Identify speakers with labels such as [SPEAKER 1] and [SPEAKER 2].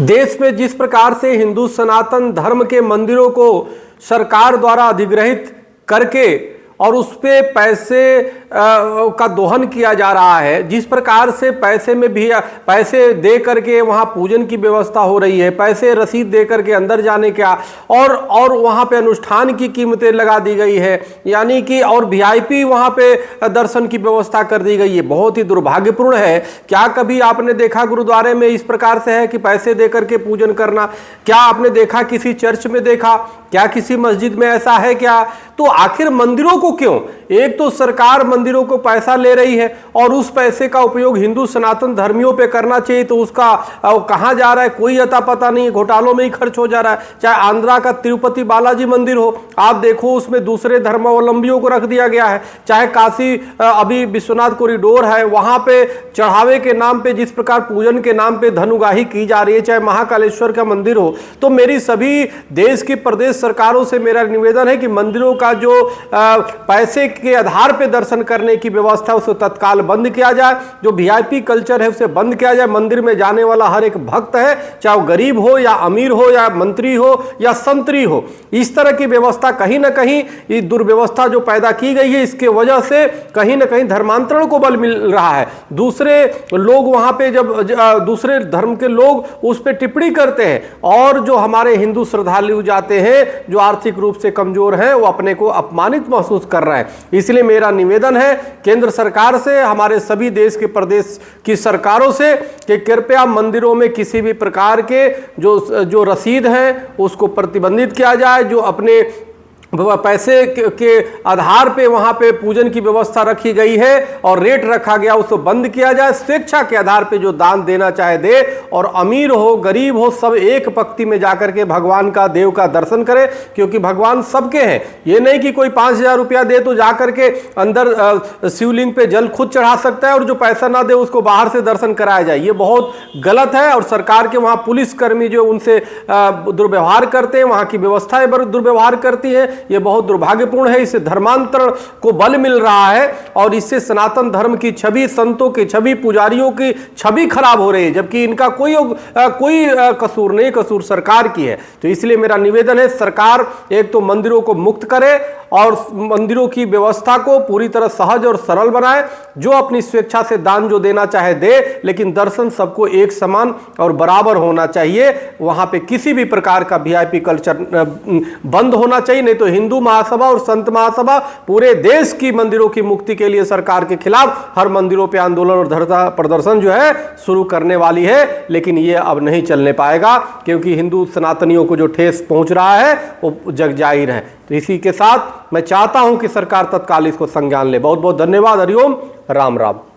[SPEAKER 1] देश में जिस प्रकार से हिंदू सनातन धर्म के मंदिरों को सरकार द्वारा अधिग्रहित करके और उस पे पैसे का दोहन किया जा रहा है, जिस प्रकार से पैसे में भी पैसे दे करके वहाँ पूजन की व्यवस्था हो रही है, पैसे रसीद दे करके अंदर जाने का और वहाँ पे अनुष्ठान की कीमतें लगा दी गई है, यानी कि और वीआईपी वहाँ पे दर्शन की व्यवस्था कर दी गई है। बहुत ही दुर्भाग्यपूर्ण है। क्या कभी आपने देखा गुरुद्वारे में इस प्रकार से है कि पैसे दे करके पूजन करना? क्या आपने देखा किसी चर्च में देखा? क्या किसी मस्जिद में ऐसा है क्या? तो आखिर मंदिरों को क्यों? एक तो सरकार मंदिरों को पैसा ले रही है और उस पैसे का उपयोग हिंदू सनातन धर्मियों पे करना चाहिए, तो उसका कहाँ जा रहा है कोई अता पता नहीं, घोटालों में ही खर्च हो जा रहा है। चाहे आंध्रा का तिरुपति बालाजी मंदिर हो, आप देखो उसमें दूसरे धर्मावलंबियों को रख दिया गया है। चाहे काशी अभी विश्वनाथ कॉरिडोर है, वहां पे चढ़ावे के नाम पे जिस प्रकार पूजन के नाम पे धन उगाही की जा रही है, चाहे महाकालेश्वर का मंदिर हो। तो मेरी सभी देश की प्रदेश सरकारों से मेरा निवेदन है कि मंदिरों का जो पैसे के आधार पे दर्शन करने की व्यवस्था उसे तत्काल बंद किया जाए। जो वीआईपी कल्चर है उसे बंद किया जाए। मंदिर में जाने वाला हर एक भक्त है, चाहे वो गरीब हो या अमीर हो या मंत्री हो या संतरी हो, इस तरह की व्यवस्था कहीं ना कहीं ये दुर्व्यवस्था जो पैदा की गई है, इसके वजह से कहीं ना कहीं धर्मांतरण को बल मिल रहा है। दूसरे लोग वहां पे जब दूसरे धर्म के लोग उस पर टिप्पणी करते हैं और जो हमारे हिंदू श्रद्धालु जाते हैं जो आर्थिक रूप से कमजोर हैं, वो अपने को अपमानित महसूस कर रहे हैं। इसलिए मेरा निवेदन है केंद्र सरकार से, हमारे सभी देश के प्रदेश की सरकारों से कि कृपया मंदिरों में किसी भी प्रकार के जो रसीद हैं उसको प्रतिबंधित किया जाए। जो अपने पैसे के आधार पे वहां पे पूजन की व्यवस्था रखी गई है और रेट रखा गया, उसको बंद किया जाए। स्वेच्छा के आधार पे जो दान देना चाहे दे, और अमीर हो गरीब हो सब एक पंक्ति में जाकर के भगवान का देव का दर्शन करे, क्योंकि भगवान सबके हैं। ये नहीं कि कोई 5,000 रुपया दे तो जाकर के अंदर शिवलिंग पे जल खुद चढ़ा सकता है और जो पैसा ना दे उसको बाहर से दर्शन कराया जाए। ये बहुत गलत है। और सरकार के वहां पुलिसकर्मी जो उनसे दुर्व्यवहार करते हैं, वहां की व्यवस्थाएं दुर्व्यवहार करती है, यह बहुत दुर्भाग्यपूर्ण है। इससे धर्मांतरण को बल मिल रहा है और इससे सनातन धर्म की छवि, संतों की छवि, पुजारियों की छवि खराब हो रही है, जबकि इनका कोई कसूर नहीं, कसूर सरकार की है। तो इसलिए मेरा निवेदन है सरकार एक तो मंदिरों को मुक्त करे और मंदिरों की व्यवस्था को पूरी तरह सहज और सरल बनाए। जो अपनी स्वेच्छा से दान जो देना चाहे दे, लेकिन दर्शन सबको एक समान और बराबर होना चाहिए। वहां पे किसी भी प्रकार का वीआईपी कल्चर बंद होना चाहिए। नहीं तो हिंदू महासभा और संत महासभा पूरे देश की मंदिरों की मुक्ति के लिए सरकार के खिलाफ हर मंदिरों पे आंदोलन और धरना प्रदर्शन जो है शुरू करने वाली है। लेकिन ये अब नहीं चलने पाएगा, क्योंकि हिंदू सनातनियों को जो ठेस पहुंच रहा है वो जग जाहिर है। तो इसी के साथ मैं चाहता हूं कि सरकार तत्काल इसको संज्ञान ले। बहुत बहुत धन्यवाद। हरिओम, राम राम।